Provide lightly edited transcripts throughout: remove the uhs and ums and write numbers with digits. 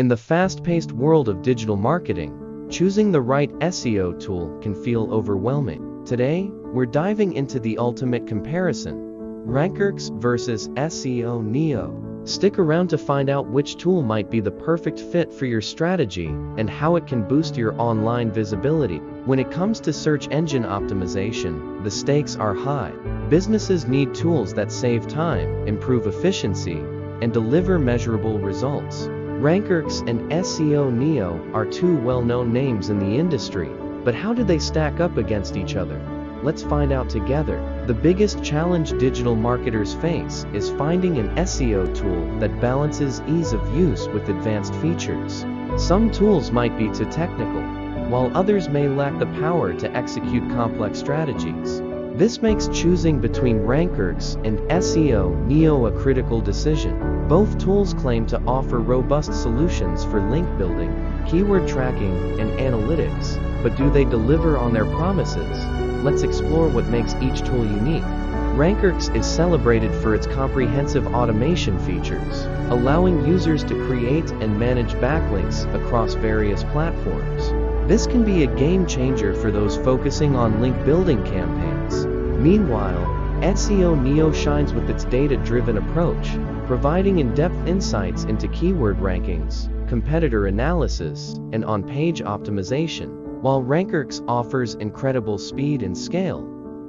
In the fast-paced world of digital marketing, choosing the right SEO tool can feel overwhelming. Today, we're diving into the ultimate comparison: RankerX versus SEO Neo. Stick around to find out which tool might be the perfect fit for your strategy and how it can boost your online visibility. When it comes to search engine optimization, the stakes are high. Businesses need tools that save time, improve efficiency, and deliver measurable results. RankerX and SEO Neo are two well-known names in the industry, but how do they stack up against each other? Let's find out together. The biggest challenge digital marketers face is finding an SEO tool that balances ease of use with advanced features. Some tools might be too technical, while others may lack the power to execute complex strategies. This makes choosing between RankerX and SEO Neo a critical decision. Both tools claim to offer robust solutions for link building, keyword tracking, and analytics, but do they deliver on their promises? Let's explore what makes each tool unique. RankerX is celebrated for its comprehensive automation features, allowing users to create and manage backlinks across various platforms. This can be a game changer for those focusing on link building campaigns. Meanwhile, SEO Neo shines with its data-driven approach, providing in-depth insights into keyword rankings, competitor analysis, and on-page optimization. While RankerX offers incredible speed and scale,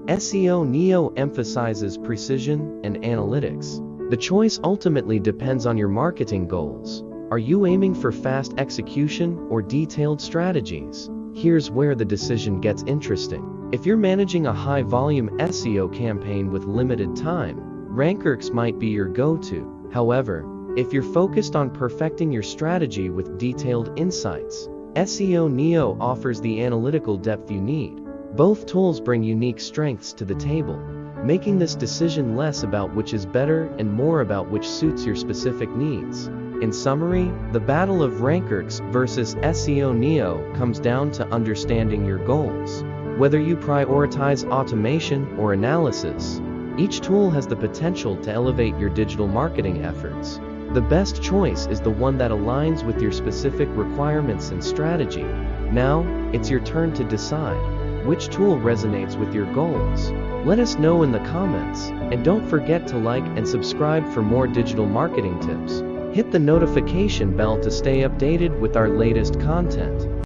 SEO Neo emphasizes precision and analytics. The choice ultimately depends on your marketing goals. Are you aiming for fast execution or detailed strategies? Here's where the decision gets interesting. If you're managing a high-volume SEO campaign with limited time, RankerX might be your go-to. However, if you're focused on perfecting your strategy with detailed insights, SEO Neo offers the analytical depth you need. Both tools bring unique strengths to the table, making this decision less about which is better and more about which suits your specific needs. In summary, the battle of RankerX versus SEO Neo comes down to understanding your goals. Whether you prioritize automation or analysis, each tool has the potential to elevate your digital marketing efforts. The best choice is the one that aligns with your specific requirements and strategy. Now, it's your turn to decide which tool resonates with your goals. Let us know in the comments, and don't forget to like and subscribe for more digital marketing tips. Hit the notification bell to stay updated with our latest content.